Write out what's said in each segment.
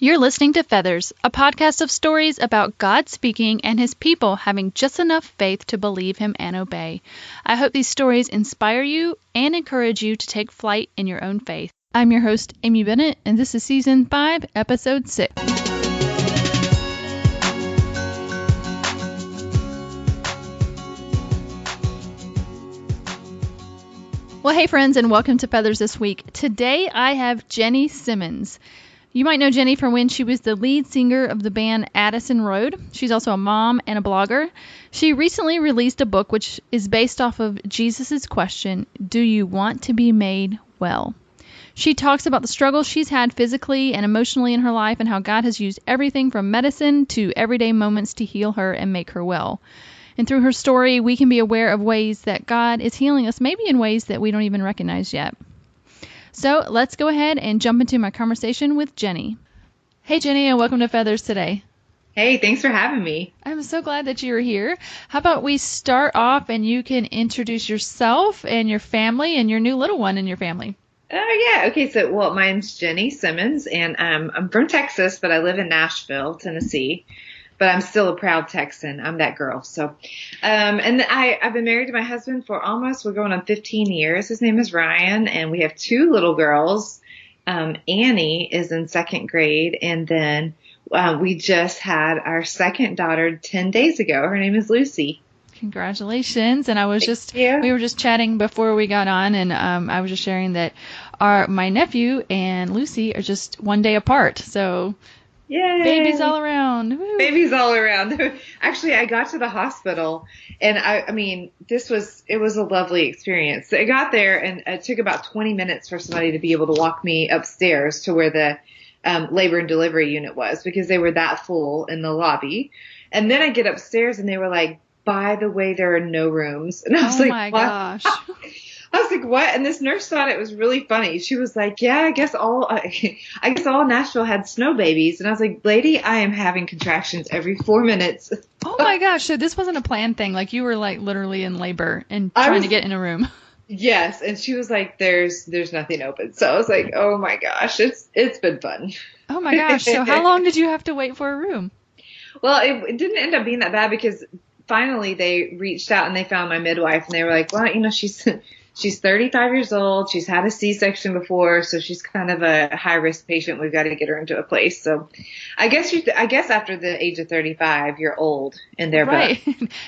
You're listening to Feathers, a podcast of stories about God speaking and his people having just enough faith to believe him and obey. I hope these stories inspire you and encourage you to take flight in your own faith. I'm your host, Amy Bennett, and this is Season 5, Episode 6. Well, hey friends, and welcome to Feathers this week. Today I have Jenny Simmons. You might know Jenny from when she was the lead singer of the band Addison Road. She's also a mom and a blogger. She recently released a book which is based off of Jesus' question, "Do you want to be made well?" She talks about the struggles she's had physically and emotionally in her life and how God has used everything from medicine to everyday moments to heal her and make her well. And through her story, we can be aware of ways that God is healing us, maybe in ways that we don't even recognize yet. So let's go ahead and jump into my conversation with Jenny. Hey, Jenny, and welcome to Feathers today. Hey, thanks for having me. I'm so glad that you're here. How about we start off and you can introduce yourself and your family and your new little one in your family. Oh, yeah. Okay. So, my name's Jenny Simmons, and I'm from Texas, but I live in Nashville, Tennessee. But I'm still a proud Texan. I'm that girl. So, and I've been married to my husband for we're going on 15 years. His name is Ryan, and we have two little girls. Annie is in second grade, and then we just had our second daughter 10 days ago. Her name is Lucy. Congratulations. And we were just chatting before we got on, and I was just sharing that my nephew and Lucy are just one day apart. So yay. Babies all around. Woo. Babies all around. Actually, I got to the hospital, and it was a lovely experience. I got there, and it took about 20 minutes for somebody to be able to walk me upstairs to where the labor and delivery unit was, because they were that full in the lobby. And then I get upstairs, and they were like, "By the way, there are no rooms." And I was like, my what? Gosh. I was like, what? And this nurse thought it was really funny. She was like, yeah, I guess all Nashville had snow babies. And I was like, lady, I am having contractions every 4 minutes. Oh my gosh. So this wasn't a planned thing. Like you were like literally in labor and trying to get in a room. Yes. And she was like, there's nothing open. So I was like, oh my gosh, it's been fun. Oh my gosh. So how long did you have to wait for a room? Well, it didn't end up being that bad, because finally they reached out and they found my midwife, and they were like, well, she's 35 years old. She's had a C-section before, so she's kind of a high-risk patient. We've got to get her into a place. So I guess after the age of 35, you're old in their right.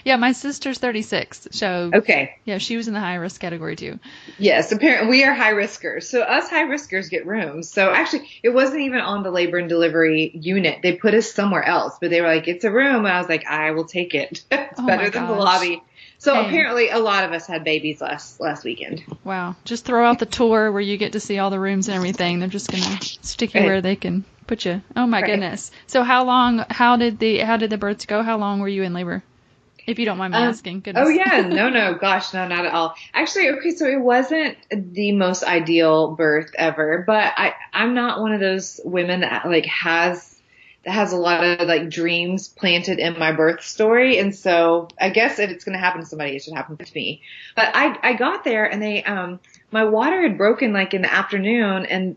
Yeah, my sister's 36. So okay. Yeah, she was in the high-risk category too. Yes, apparently we are high-riskers. So us high-riskers get rooms. So actually, it wasn't even on the labor and delivery unit. They put us somewhere else, but they were like, it's a room. And I was like, I will take it. It's better than the lobby. So apparently a lot of us had babies last weekend. Wow. Just throw out the tour where you get to see all the rooms and everything. They're just going to stick you where they can put you. Oh my goodness. So how did the births go? How long were you in labor? If you don't mind me asking. Goodness. Oh yeah. No. Gosh, no, not at all. Actually, okay. So it wasn't the most ideal birth ever, but I'm not one of those women that has a lot of like dreams planted in my birth story. And so I guess if it's going to happen to somebody, it should happen to me. But I got there, and they, my water had broken like in the afternoon. And,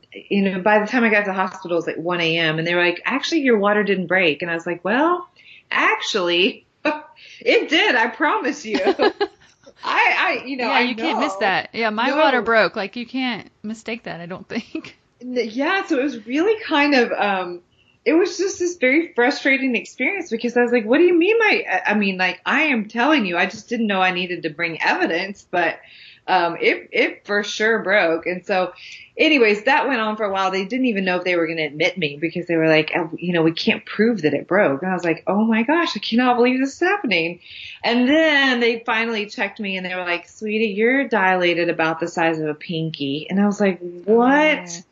by the time I got to the hospital, it was like 1 a.m. And they were like, actually, your water didn't break. And I was like, well, actually, it did. I promise you. You can't miss that. Yeah. My water broke. Like you can't mistake that. I don't think. Yeah. So it was really kind of, it was just this very frustrating experience, because I was like, what do you mean I am telling you, I just didn't know I needed to bring evidence, but it for sure broke. And so anyways, that went on for a while. They didn't even know if they were going to admit me, because they were like, we can't prove that it broke. And I was like, oh my gosh, I cannot believe this is happening. And then they finally checked me, and they were like, sweetie, you're dilated about the size of a pinky. And I was like, what? Oh.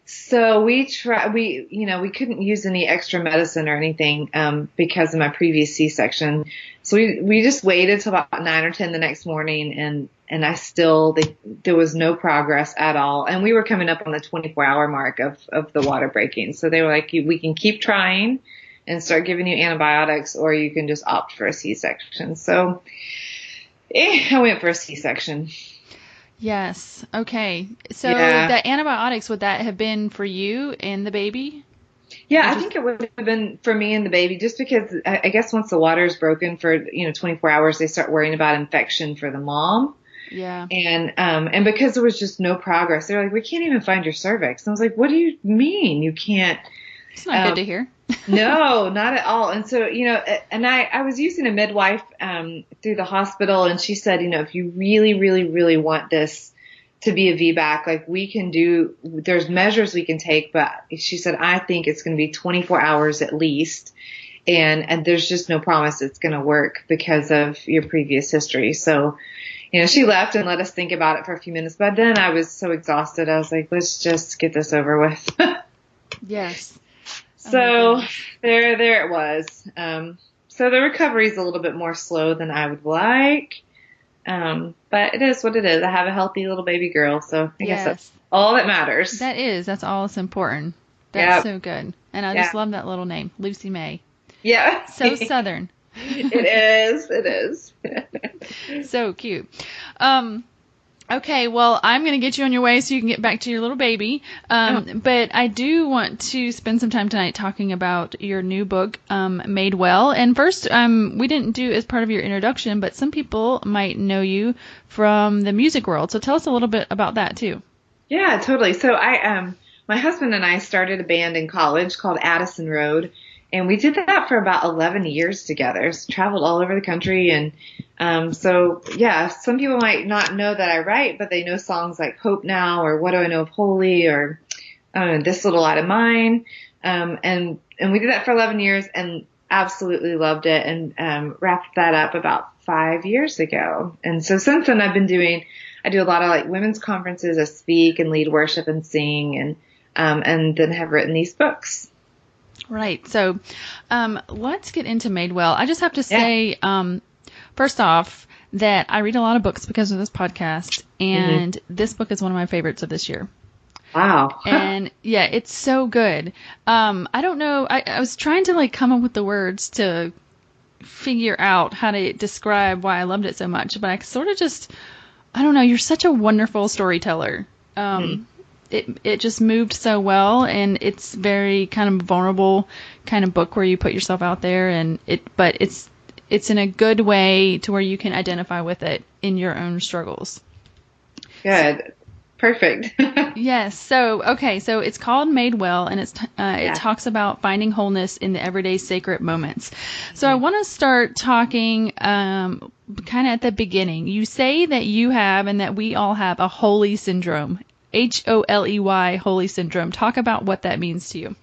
So we couldn't use any extra medicine or anything, because of my previous C-section. So we just waited till about 9 or 10 the next morning, and there was no progress at all. And we were coming up on the 24-hour mark of the water breaking. So they were like, we can keep trying and start giving you antibiotics, or you can just opt for a C-section. So I went for a C-section. Yes. Okay. So the antibiotics, would that have been for you and the baby? Yeah, I think it would have been for me and the baby, just because I guess once the water is broken for, 24 hours, they start worrying about infection for the mom. Yeah. And because there was just no progress, they're like, we can't even find your cervix. And I was like, what do you mean you can't? It's not good to hear. No, not at all. And so, and I was using a midwife, through the hospital, and she said, if you really, really, really want this to be a VBAC, like there's measures we can take, but she said, I think it's going to be 24 hours at least. And there's just no promise it's going to work because of your previous history. So, she left and let us think about it for a few minutes, but then I was so exhausted. I was like, let's just get this over with. Yes. So there it was. So the recovery is a little bit more slow than I would like. But it is what it is. I have a healthy little baby girl, so I guess that's all that matters. That's all that's important. That's so good. And I just love that little name, Lucy May. Yeah. So Southern. It is. So cute. Okay, well, I'm going to get you on your way so you can get back to your little baby. But I do want to spend some time tonight talking about your new book, Made Well. And first, we didn't do as part of your introduction, but some people might know you from the music world. So tell us a little bit about that, too. Yeah, totally. So my husband and I started a band in college called Addison Road. And we did that for about 11 years together. So traveled all over the country. And so, some people might not know that I write, but they know songs like Hope Now or What Do I Know of Holy or This Little Light of Mine. And we did that for 11 years and absolutely loved it, and wrapped that up about 5 years ago. And so since then I do a lot of like women's conferences. I speak and lead worship and sing, and then have written these books. Right. So let's get into Made Well. I just have to say, first off, that I read a lot of books because of this podcast, and this book is one of my favorites of this year. Wow. And it's so good. I don't know. I was trying to come up with the words to figure out how to describe why I loved it so much, but I sort of I don't know. You're such a wonderful storyteller. It just moved so well, and it's very kind of vulnerable kind of book where you put yourself out there, but it's in a good way to where you can identify with it in your own struggles. Good. Perfect. Yes. So it's called Made Well, and it talks about finding wholeness in the everyday sacred moments. So I want to start talking kind of at the beginning. You say that you have, and that we all have, a holy syndrome. HOLEY, holy syndrome. Talk about what that means to you.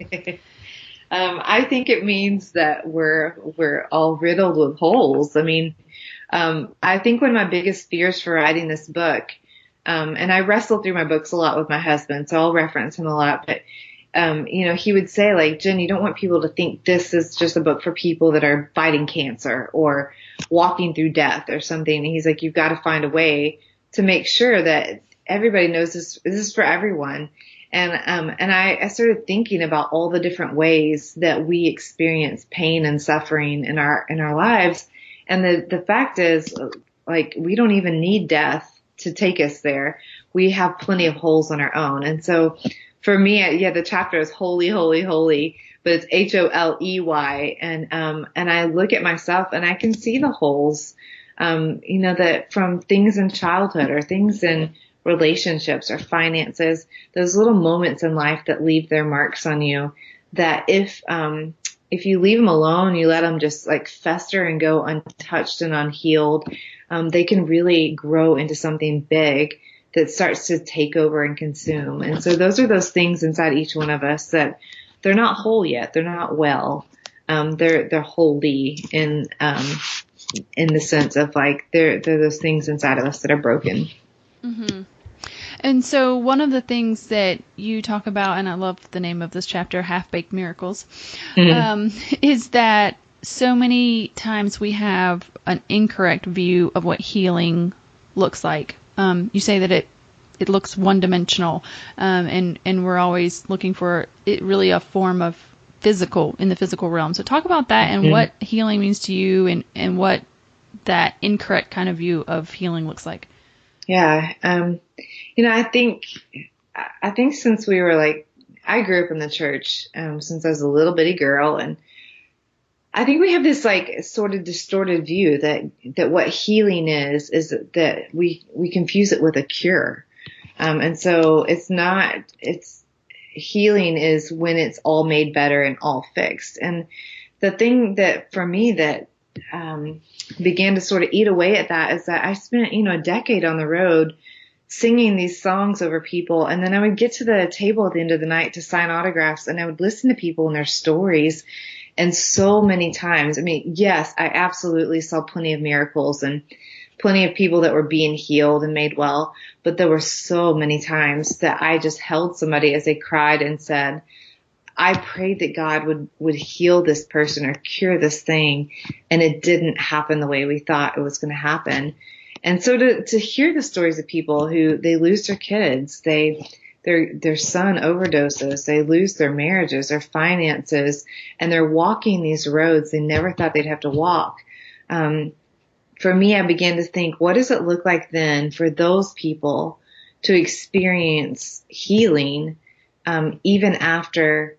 I think it means that we're all riddled with holes. I mean, I think one of my biggest fears for writing this book, and I wrestle through my books a lot with my husband, so I'll reference him a lot, but, he would say, like, Jen, you don't want people to think this is just a book for people that are fighting cancer or walking through death or something. And he's like, you've got to find a way to make sure that everybody knows this is for everyone. And I started thinking about all the different ways that we experience pain and suffering in our lives. And the fact is, like, we don't even need death to take us there. We have plenty of holes on our own. And so for me, the chapter is holy, holy, holy, but it's HOLEY. And I look at myself and I can see the holes, that from things in childhood or things in relationships or finances, those little moments in life that leave their marks on you, that if you leave them alone, you let them just like fester and go untouched and unhealed, they can really grow into something big that starts to take over and consume. And so those are those things inside each one of us that they're not whole yet. They're not well. They're holy in the sense of like, they're those things inside of us that are broken. Mm-hmm. And so one of the things that you talk about, and I love the name of this chapter, Half-Baked Miracles, is that so many times we have an incorrect view of what healing looks like. You say that it looks one-dimensional, and we're always looking for it really a form of in the physical realm. So talk about that and what healing means to you, and what that incorrect kind of view of healing looks like. Yeah. I think since we were like I grew up in the church since I was a little bitty girl, and I think we have this like sort of distorted view that what healing is that we confuse it with a cure. And so it's not, it's healing is when it's all made better and all fixed. And the thing that for me that, began to sort of eat away at that is that I spent, a decade on the road singing these songs over people. And then I would get to the table at the end of the night to sign autographs, and I would listen to people and their stories. And so many times, I mean, yes, I absolutely saw plenty of miracles and plenty of people that were being healed and made well. But there were so many times that I just held somebody as they cried and said, I prayed that God would heal this person or cure this thing. And it didn't happen the way we thought it was going to happen. And so to hear the stories of people who they lose their kids, their son overdoses, they lose their marriages, their finances, and they're walking these roads they never thought they'd have to walk. For me, I began to think, what does it look like then for those people to experience healing, even after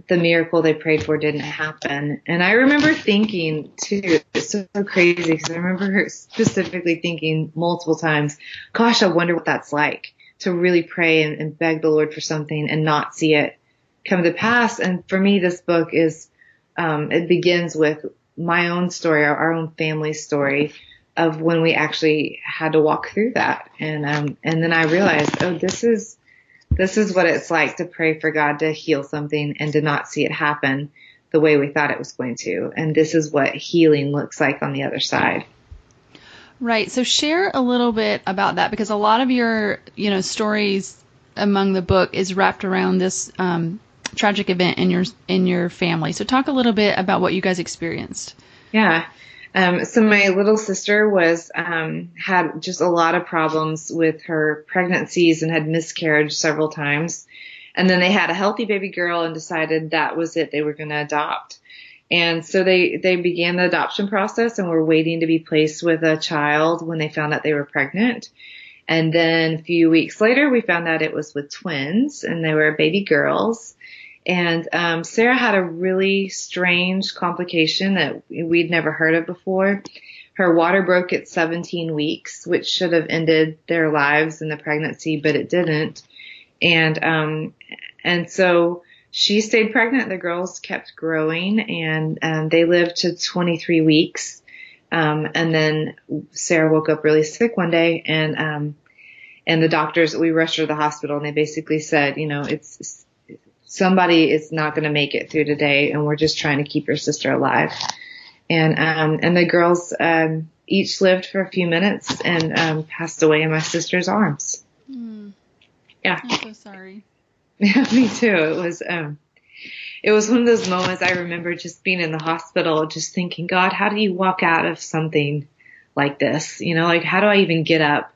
the miracle they prayed for didn't happen? And I remember thinking too, it's so crazy because I remember specifically thinking multiple times, gosh, I wonder what that's like to really pray and beg the Lord for something and not see it come to pass. And for me, this book is, it begins with my own story, our own family story of when we actually had to walk through that. And then I realized, oh, this is what it's like to pray for God to heal something and to not see it happen the way we thought it was going to. And this is what healing looks like on the other side. Right. So share a little bit about that, because a lot of your, stories among the book is wrapped around this tragic event in your family. So talk a little bit about what you guys experienced. Yeah. So my little sister had just a lot of problems with her pregnancies and had miscarriage several times. And then they had a healthy baby girl and decided that was it. They were going to adopt. And so they began the adoption process and were waiting to be placed with a child when they found out they were pregnant. And then a few weeks later, we found out it was with twins, and they were baby girls. And Sarah had a really strange complication that we'd never heard of before. Her water broke at 17 weeks, which should have ended their lives in the pregnancy, but it didn't. And so she stayed pregnant. The girls kept growing, and they lived to 23 weeks. And then Sarah woke up really sick one day, and the doctors, we rushed her to the hospital, and they basically said, it's somebody is not going to make it through today, and we're just trying to keep your sister alive. And the girls each lived for a few minutes and passed away in my sister's arms. Mm. Yeah. I'm so sorry. Yeah, me too. It was one of those moments I remember just being in the hospital, just thinking, God, how do you walk out of something like this? How do I even get up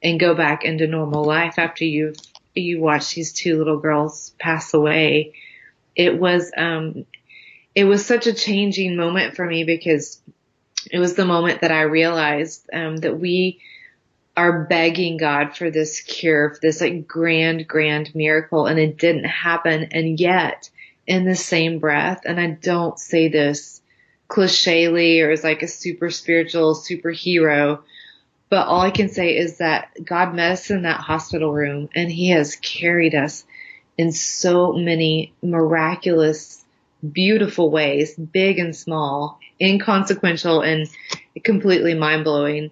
and go back into normal life after you watch these two little girls pass away? It was such a changing moment for me, because it was the moment that I realized, that we are begging God for this cure, for this like grand miracle, and it didn't happen. And yet in the same breath, and I don't say this clichely or as like a super spiritual superhero, but all I can say is that God met us in that hospital room, and he has carried us in so many miraculous, beautiful ways, big and small, inconsequential and completely mind-blowing,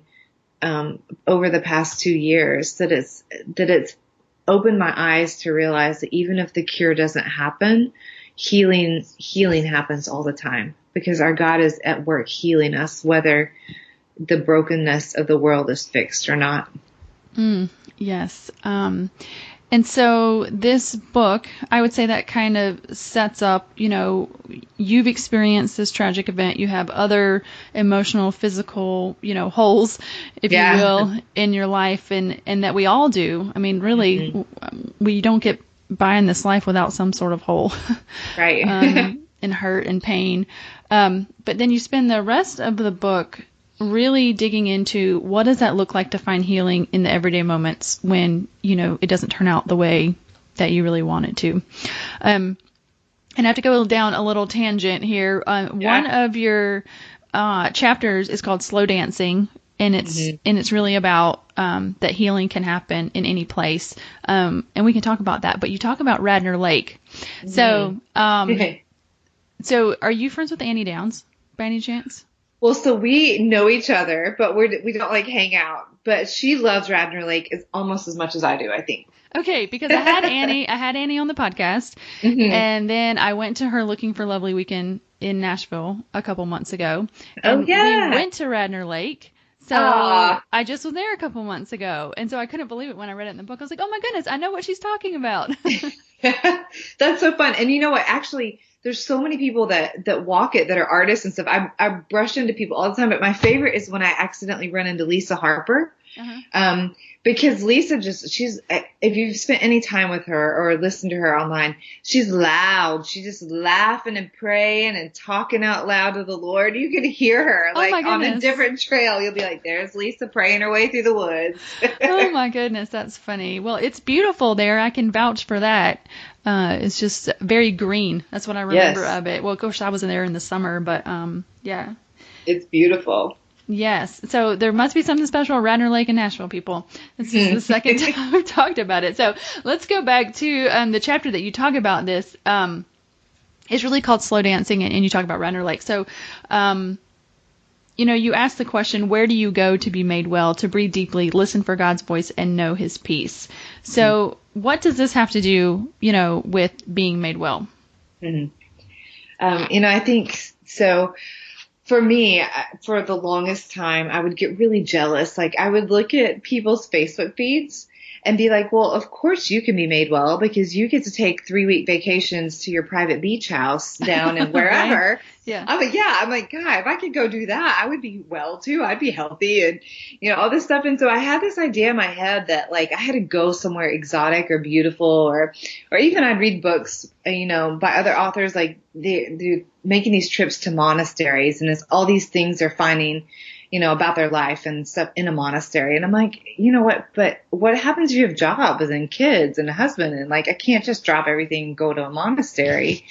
over the past 2 years, that it's opened my eyes to realize that even if the cure doesn't happen, healing happens all the time, because our God is at work healing us, whether the brokenness of the world is fixed or not. Yes. And so this book, I would say that kind of sets up, you've experienced this tragic event. You have other emotional, physical, holes, if you will, in your life, and that we all do. I mean, really, we don't get by in this life without some sort of hole. Right. And hurt and pain. But then you spend the rest of the book really digging into what does that look like to find healing in the everyday moments when, it doesn't turn out the way you really wanted to. And I have to go down a little tangent here. One of your chapters is called Slow Dancing, and it's really about that healing can happen in any place. And we can talk about that. But you talk about Radnor Lake. So so are you friends with Annie Downs by any chance? Well, so we know each other, but we don't like hang out. But she loves Radnor Lake almost as much as I do, I think. Okay, because I had Annie on the podcast, and then I went to her Looking for Lovely weekend in Nashville a couple months ago. And we went to Radnor Lake. So I just was there a couple months ago. And so I couldn't believe it when I read it in the book. I was like, oh my goodness, I know what she's talking about. That's so fun. And you know what? Actually, there's so many people that walk it that are artists and stuff. I brush into people all the time, but my favorite is when I accidentally run into Lisa Harper. Because Lisa if you've spent any time with her or listened to her online, she's loud. She's just laughing and praying and talking out loud to the Lord. You can hear her like on a different trail. You'll be like, there's Lisa praying her way through the woods. Oh my goodness. That's funny. Well, it's beautiful there. I can vouch for that. It's just very green. That's what I remember of it. Well, of course, I wasn't there in the summer, but yeah. It's beautiful. Yes. So there must be something special at Radnor Lake in Nashville, people. This is the second time we've talked about it. So let's go back to the chapter that you talk about this. It's really called Slow Dancing, and you talk about Radnor Lake. So, you ask the question, where do you go to be made well, to breathe deeply, listen for God's voice, and know his peace? So what does this have to do, with being made well? I think so. For me, for the longest time, I would get really jealous. Like, I would look at people's Facebook feeds and be like, well, of course you can be made well because you get to take 3-week vacations to your private beach house down in wherever. Right? Yeah. I'm like, God, if I could go do that, I would be well too. I'd be healthy and, all this stuff. And so I had this idea in my head that like I had to go somewhere exotic or beautiful or even I'd read books, by other authors, like they're making these trips to monasteries and it's all these things they're finding, about their life and stuff in a monastery. And I'm like, you know what, but what happens if you have jobs and kids and a husband? And like, I can't just drop everything and go to a monastery.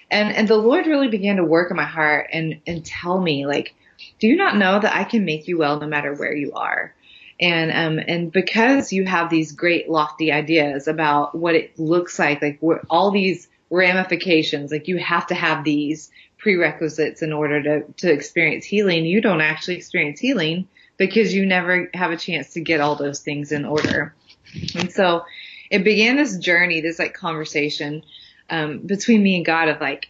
And the Lord really began to work in my heart and tell me, like, do you not know that I can make you well no matter where you are? And because you have these great lofty ideas about what it looks like all these ramifications, like you have to have these prerequisites in order to experience healing, you don't actually experience healing because you never have a chance to get all those things in order. And so it began this journey, this like conversation between me and God of like,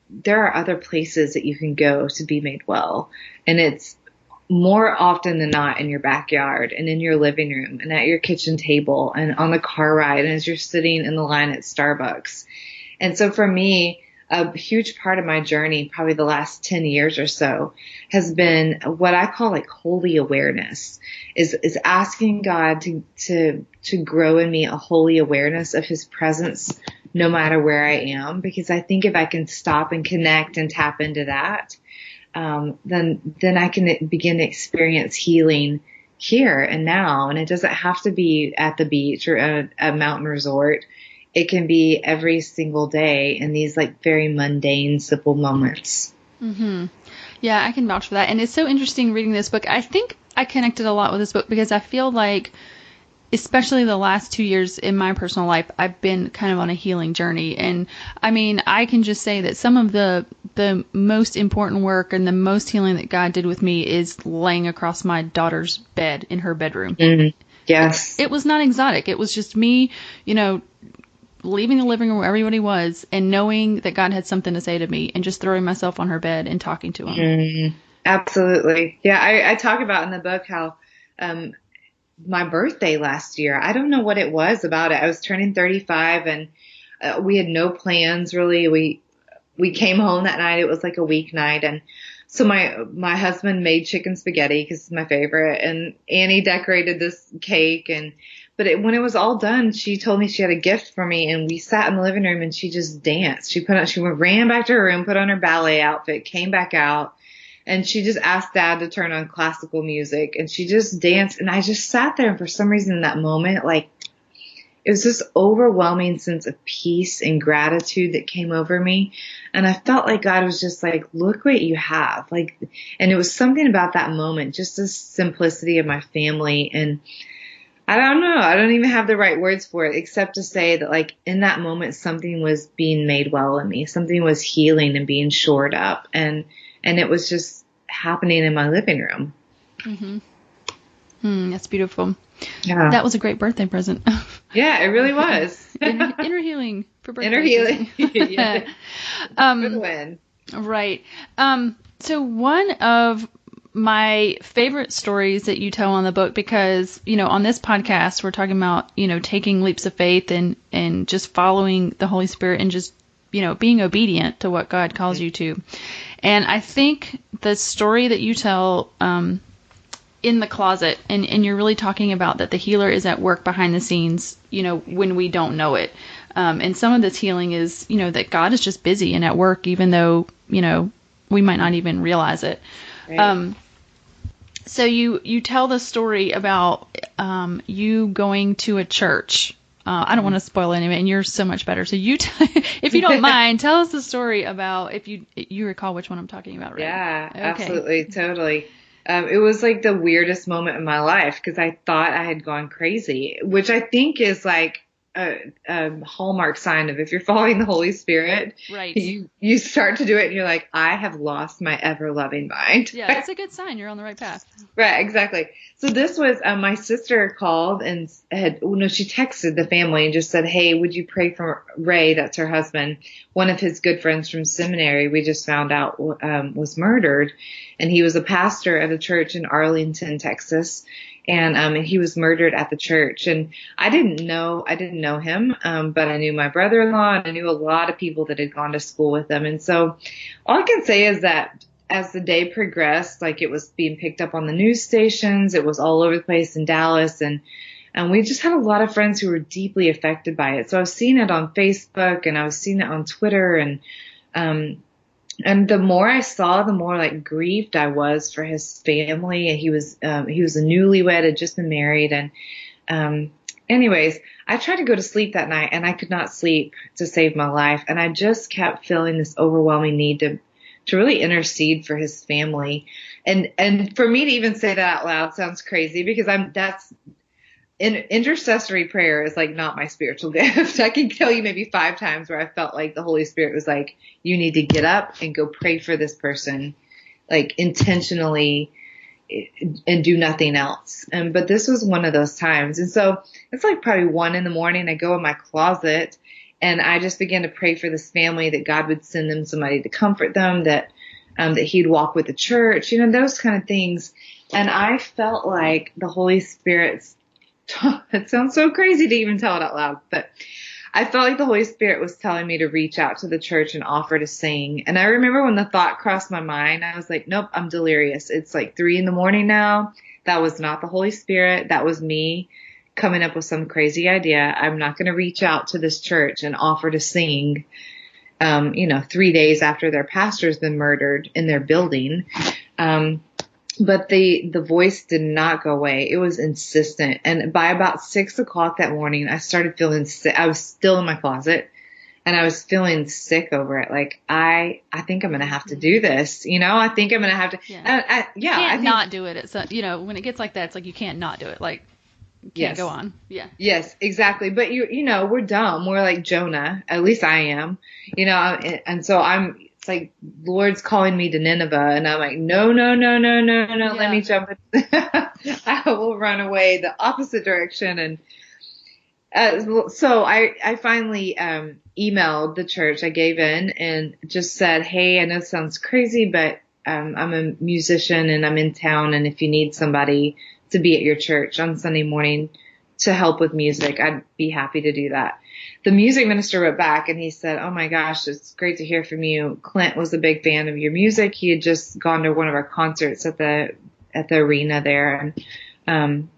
there are other places that you can go to be made well. And it's more often than not in your backyard and in your living room and at your kitchen table and on the car ride and as you're sitting in the line at Starbucks. And so for me, a huge part of my journey, probably the last 10 years or so, has been what I call like holy awareness, is asking God to grow in me a holy awareness of his presence no matter where I am. Because I think if I can stop and connect and tap into that, then I can begin to experience healing here and now. And it doesn't have to be at the beach or a mountain resort. It can be every single day in these like very mundane, simple moments. Mm-hmm. Yeah, I can vouch for that. And it's so interesting reading this book. I think I connected a lot with this book because I feel like, especially the last 2 years in my personal life, I've been kind of on a healing journey. And I mean, I can just say that some of the most important work and the most healing that God did with me is laying across my daughter's bed in her bedroom. Mm-hmm. Yes. It was not exotic. It was just me, leaving the living room where everybody was and knowing that God had something to say to me and just throwing myself on her bed and talking to him. Mm, absolutely. Yeah. I talk about in the book how, my birthday last year, I don't know what it was about it. I was turning 35 and, we had no plans really. We came home that night. It was like a weeknight. And so my husband made chicken spaghetti because it's my favorite, and Annie decorated this cake but when it was all done, she told me she had a gift for me, and we sat in the living room and she just danced. She ran back to her room, put on her ballet outfit, came back out, and she just asked Dad to turn on classical music, and she just danced. And I just sat there, and for some reason in that moment, like it was this overwhelming sense of peace and gratitude that came over me. And I felt like God was just like, look what you have. Like, and it was something about that moment, just the simplicity of my family. And I don't know, I don't even have the right words for it, except to say that like in that moment, something was being made well in me. Something was healing and being shored up. And it was just happening in my living room. That's beautiful. Yeah. That was a great birthday present. Yeah, it really was. Inner healing for birthday. Inner healing. Yeah. For the win. Right. So one of my favorite stories that you tell on the book, because, you know, on this podcast, we're talking about, you know, taking leaps of faith and just following the Holy Spirit and just, you know, being obedient to what God calls you to. And I think the story that you tell, in the closet, and you're really talking about that the healer is at work behind the scenes, you know, when we don't know it. And some of this healing is, you know, that God is just busy and at work, even though, you know, we might not even realize it. Right. So you tell the story about you going to a church. I don't want to spoil any of it, and you're so much better. So if you don't mind, tell us the story about, if you recall which one I'm talking about, right? Yeah, okay. Absolutely, totally. It was like the weirdest moment in my life because I thought I had gone crazy, which I think is like a hallmark sign of if you're following the Holy Spirit. Right. You start to do it and you're like, I have lost my ever loving mind. Yeah, it's a good sign. You're on the right path. Right, exactly. So this was, my sister called and she texted the family and just said, hey, would you pray for Ray? That's her husband. One of his good friends from seminary, we just found out, was murdered. And he was a pastor at a church in Arlington, Texas. And he was murdered at the church. And I didn't know him, but I knew my brother-in-law and I knew a lot of people that had gone to school with him. And so all I can say is that as the day progressed, like it was being picked up on the news stations, it was all over the place in Dallas. And we just had a lot of friends who were deeply affected by it. So I was seeing it on Facebook and I was seeing it on Twitter, and the more I saw, the more like grieved I was for his family. And he was a newlywed, had just been married. And, anyways, I tried to go to sleep that night and I could not sleep to save my life. And I just kept feeling this overwhelming need to really intercede for his family. And for me to even say that out loud sounds crazy because intercessory prayer is like not my spiritual gift. I can tell you maybe 5 times where I felt like the Holy Spirit was like, you need to get up and go pray for this person, like intentionally, and do nothing else. But this was one of those times. And so it's like probably 1 a.m. I go in my closet and I just began to pray for this family, that God would send them somebody to comfort them, that he'd walk with the church, you know, those kind of things. And I felt like the Holy Spirit's, it sounds so crazy to even tell it out loud, but I felt like the Holy Spirit was telling me to reach out to the church and offer to sing. And I remember when the thought crossed my mind, I was like, nope, I'm delirious. It's like 3 a.m. now. That was not the Holy Spirit. That was me coming up with some crazy idea. I'm not going to reach out to this church and offer to sing, 3 days after their pastor's been murdered in their building. But the voice did not go away. It was insistent. And by about 6 o'clock that morning, I started feeling sick. I was still in my closet and I was feeling sick over it. Like, I think I'm going to have to do this. You know, I think I'm going to have to. Yeah. You can't not do it. It's when it gets like that, it's like you can't not do it. Like, you can't go on. Yeah. Yes, exactly. But we're dumb. We're like Jonah. At least I am. And so it's like Lord's calling me to Nineveh, and I'm like, no, yeah. Let me jump. I will run away the opposite direction. And so I finally emailed the church. I gave in and just said, hey, I know it sounds crazy, but I'm a musician and I'm in town, and if you need somebody to be at your church on Sunday morning to help with music, I'd be happy to do that. The music minister wrote back and he said, oh my gosh, it's great to hear from you. Clint was a big fan of your music. He had just gone to one of our concerts at the arena there. And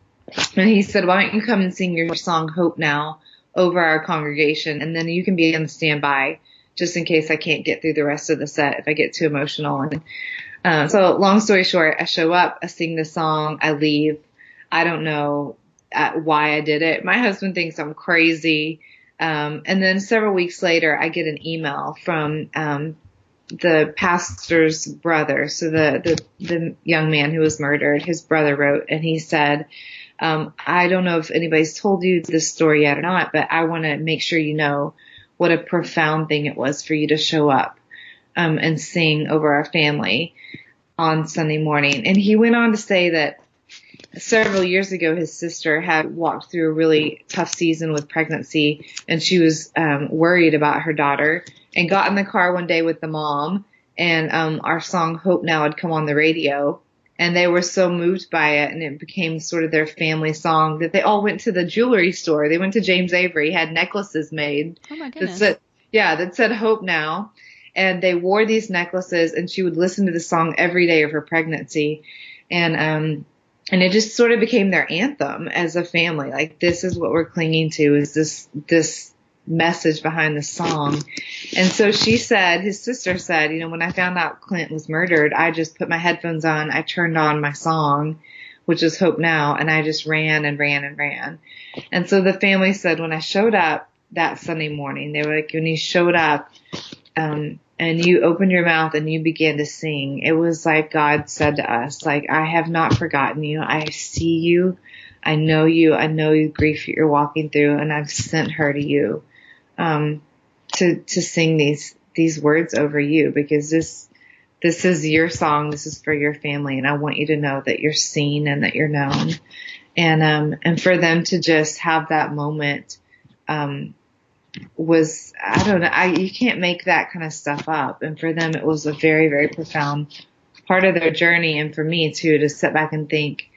he said, why don't you come and sing your song Hope Now over our congregation, and then you can be on standby just in case I can't get through the rest of the set if I get too emotional. And so long story short, I show up, I sing the song, I leave. I don't know why I did it. My husband thinks I'm crazy. And then several weeks later, I get an email from the pastor's brother. So the young man who was murdered, his brother wrote, and he said, I don't know if anybody's told you this story yet or not, but I want to make sure you know what a profound thing it was for you to show up and sing over our family on Sunday morning. And he went on to say that several years ago, his sister had walked through a really tough season with pregnancy, and she was worried about her daughter, and got in the car one day with the mom, and our song Hope Now had come on the radio, and they were so moved by it, and it became sort of their family song that they all went to the jewelry store. They went to James Avery, had necklaces made. Oh my goodness. that said Hope Now. And they wore these necklaces, and she would listen to the song every day of her pregnancy. And it just sort of became their anthem as a family. Like, this is what we're clinging to, is this message behind the song. And so she said, his sister said, when I found out Clint was murdered, I just put my headphones on, I turned on my song, which is Hope Now, and I just ran and ran and ran. And so the family said, when I showed up that Sunday morning, they were like, when you showed up, and you opened your mouth and you began to sing, it was like God said to us, like, I have not forgotten you. I see you. I know you. I know the grief you're walking through, and I've sent her to you, to sing these words over you, because this is your song. This is for your family. And I want you to know that you're seen and that you're known. And for them to just have that moment, was, I don't know, you can't make that kind of stuff up. And for them, it was a very, very profound part of their journey. And for me too, to sit back and think,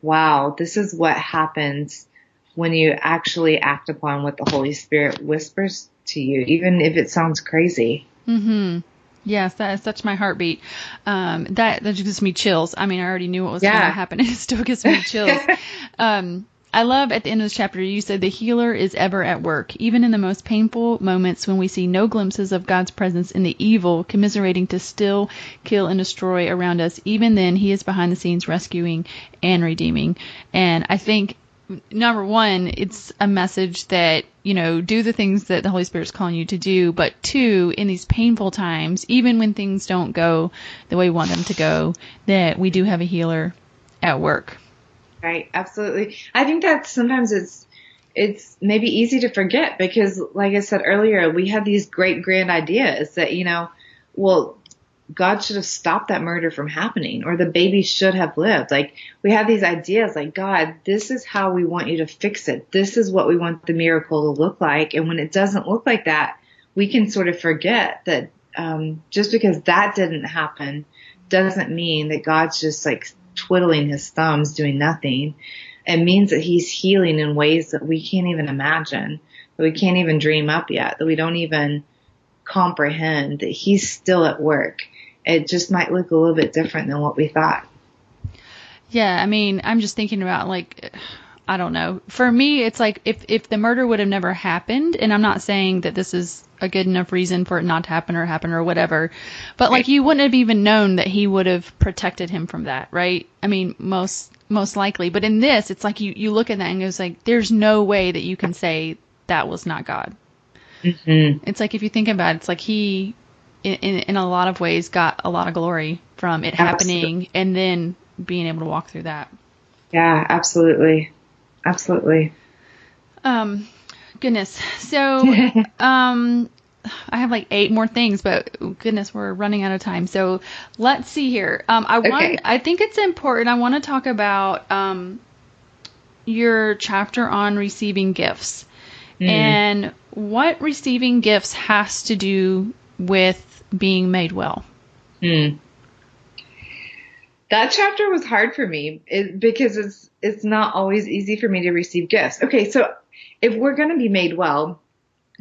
wow, this is what happens when you actually act upon what the Holy Spirit whispers to you, even if it sounds crazy. Mm-hmm. Yes, that is such my heartbeat. That just gives me chills. I mean, I already knew what was going to happen, and it still gives me chills. I love at the end of this chapter, you said the healer is ever at work, even in the most painful moments when we see no glimpses of God's presence in the evil, commiserating to still kill and destroy around us. Even then, he is behind the scenes rescuing and redeeming. And I think, number one, it's a message that, do the things that the Holy Spirit is calling you to do. But two, in these painful times, even when things don't go the way we want them to go, that we do have a healer at work. Right. Absolutely. I think that sometimes it's maybe easy to forget because, like I said earlier, we have these great grand ideas that, well, God should have stopped that murder from happening, or the baby should have lived. Like, we have these ideas like, God, this is how we want you to fix it. This is what we want the miracle to look like. And when it doesn't look like that, we can sort of forget that, just because that didn't happen doesn't mean that God's just like twiddling his thumbs doing nothing. It means that he's healing in ways that we can't even imagine, that we can't even dream up yet, that we don't even comprehend, that he's still at work. It just might look a little bit different than what we thought. Yeah, I mean, I'm just thinking about, like, I don't know. For me, it's like if the murder would have never happened, and I'm not saying that this is a good enough reason for it not to happen or whatever, but like, you wouldn't have even known that he would have protected him from that, right? I mean, most likely. But in this, it's like you look at that and it's like, there's no way that you can say that was not God. Mm-hmm. It's like, if you think about it, it's like he, in a lot of ways, got a lot of glory from it happening and then being able to walk through that. Yeah, absolutely. Absolutely. Goodness. So, I have like 8 more things, but goodness, we're running out of time. So let's see here. I think it's important. I want to talk about, your chapter on receiving gifts and what receiving gifts has to do with being made well. That chapter was hard for me because it's not always easy for me to receive gifts. Okay, so if we're going to be made well,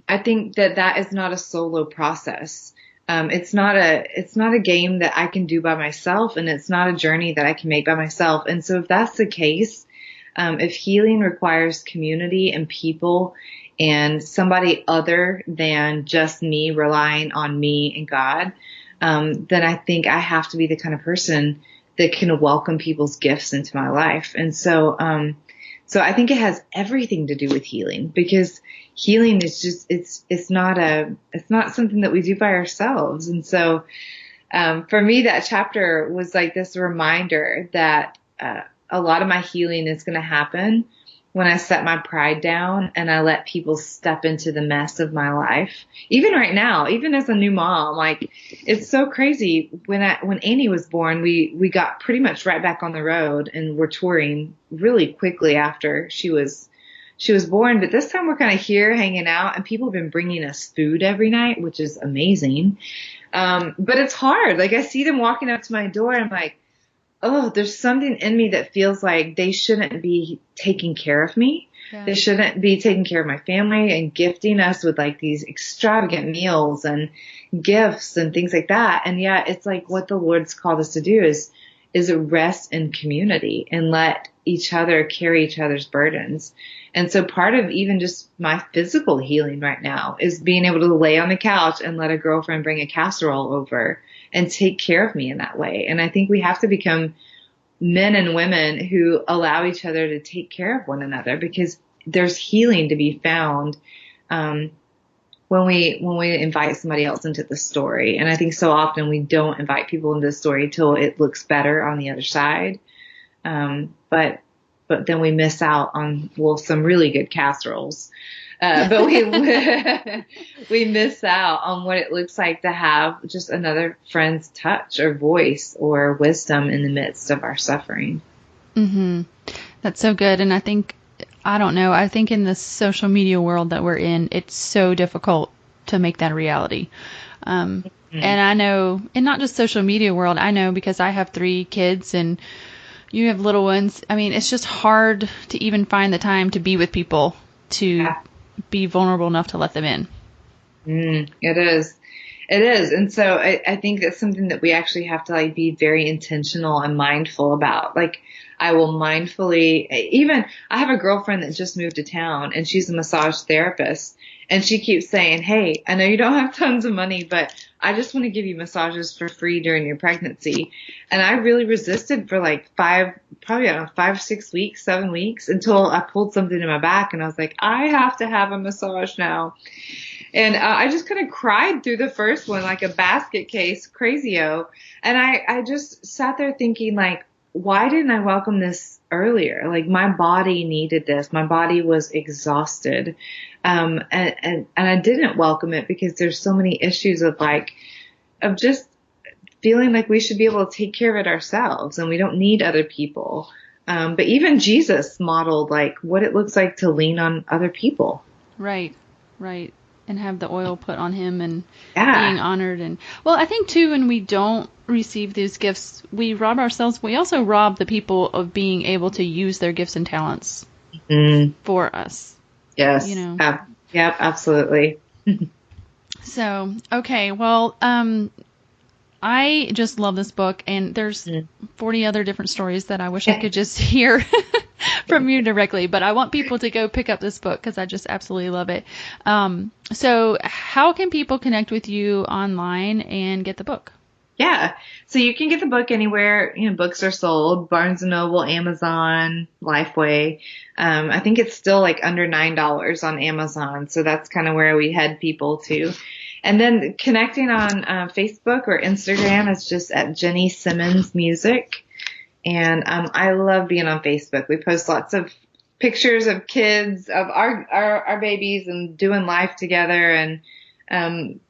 I think that is not a solo process. It's not a game that I can do by myself, and it's not a journey that I can make by myself. And so if that's the case, if healing requires community and people and somebody other than just me relying on me and God, then I think I have to be the kind of person that can welcome people's gifts into my life. And so, So I think it has everything to do with healing, because healing is just, it's not something that we do by ourselves. And so, for me, that chapter was like this reminder that, a lot of my healing is going to happen when I set my pride down and I let people step into the mess of my life. Even right now, even as a new mom, like, it's so crazy. When Annie was born, we got pretty much right back on the road, and we're touring really quickly after she was born. But this time we're kind of here hanging out, and people have been bringing us food every night, which is amazing. But it's hard. Like, I see them walking up to my door, and I'm like, oh, there's something in me that feels like they shouldn't be taking care of me. Yeah. They shouldn't be taking care of my family and gifting us with like these extravagant meals and gifts and things like that. And yet it's like what the Lord's called us to do is rest in community and let each other carry each other's burdens. And so part of even just my physical healing right now is being able to lay on the couch and let a girlfriend bring a casserole over and take care of me in that way. And I think we have to become men and women who allow each other to take care of one another, because there's healing to be found when we invite somebody else into the story. And I think so often we don't invite people into the story till it looks better on the other side. But then we miss out on, well, some really good casseroles. But we miss out on what it looks like to have just another friend's touch or voice or wisdom in the midst of our suffering. Mm-hmm. That's so good. And I think in the social media world that we're in, it's so difficult to make that a reality. And I know, and not just social media world, I know because I have 3 kids and you have little ones. I mean, it's just hard to even find the time to be with people, to be vulnerable enough to let them in. It is. And so I think that's something that we actually have to like be very intentional and mindful about. Like, I will mindfully, I have a girlfriend that just moved to town, and she's a massage therapist, and she keeps saying, hey, I know you don't have tons of money, but I just want to give you massages for free during your pregnancy. And I really resisted for like 5, 6 weeks, 7 weeks, until I pulled something in my back and I was like, I have to have a massage now. And I just kind of cried through the first one, like a basket case, crazy-o. And I just sat there thinking, like, why didn't I welcome this earlier? Like, my body needed this. My body was exhausted. And I didn't welcome it because there's so many issues of just feeling like we should be able to take care of it ourselves and we don't need other people. But even Jesus modeled like what it looks like to lean on other people. Right. And have the oil put on him and being honored. And well, I think too, when we don't receive these gifts, we rob ourselves. We also rob the people of being able to use their gifts and talents for us. Yes. Yep, absolutely. So, okay. Well, I just love this book, and there's 40 other different stories that I wish I could just hear from you directly, but I want people to go pick up this book because I just absolutely love it. So how can people connect with you online and get the book? Yeah. So you can get the book anywhere, books are sold: Barnes & Noble, Amazon, Lifeway. I think it's still like under $9 on Amazon. So that's kind of where we head people to. And then connecting on Facebook or Instagram is just at Jenny Simmons Music. And I love being on Facebook. We post lots of pictures of kids, of our babies, and doing life together, and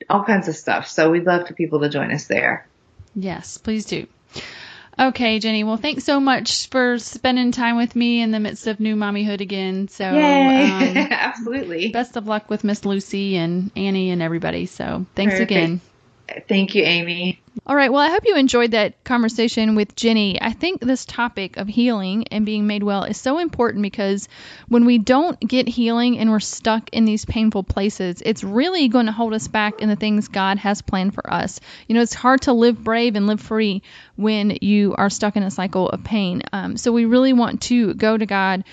all kinds of stuff. So we'd love for people to join us there. Yes, please do. Okay, Jenny. Well, thanks so much for spending time with me in the midst of new mommyhood again. So, yay. Absolutely. Best of luck with Miss Lucy and Annie and everybody. So thanks again. Thank you, Amy. All right. Well, I hope you enjoyed that conversation with Jenny. I think this topic of healing and being made well is so important because when we don't get healing and we're stuck in these painful places, it's really going to hold us back in the things God has planned for us. It's hard to live brave and live free when you are stuck in a cycle of pain. So we really want to go to God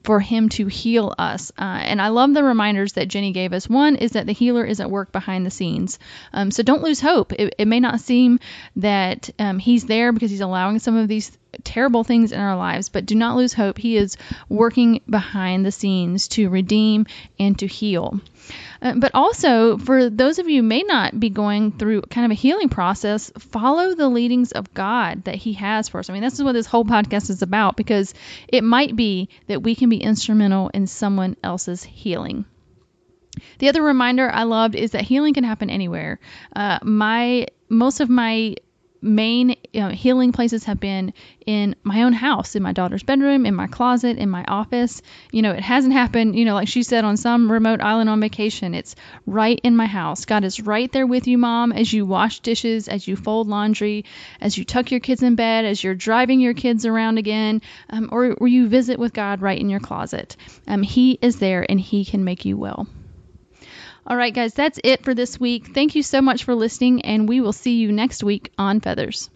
for Him to heal us. And I love the reminders that Jenny gave us. One is that the healer is at work behind the scenes. So don't lose hope. It may not seem that he's there because he's allowing some of these terrible things in our lives, but do not lose hope. He is working behind the scenes to redeem and to heal. But also, for those of you who may not be going through kind of a healing process, follow the leadings of God that he has for us. I mean, this is what this whole podcast is about, because it might be that we can be instrumental in someone else's healing. The other reminder I loved is that healing can happen anywhere. Most of my main healing places have been in my own house, in my daughter's bedroom, in my closet, in my office. It hasn't happened, like she said, on some remote island on vacation. It's right in my house. God is right there with you, Mom, as you wash dishes, as you fold laundry, as you tuck your kids in bed, as you're driving your kids around again, or you visit with God right in your closet. He is there and he can make you well. All right, guys, that's it for this week. Thank you so much for listening, and we will see you next week on Feathers.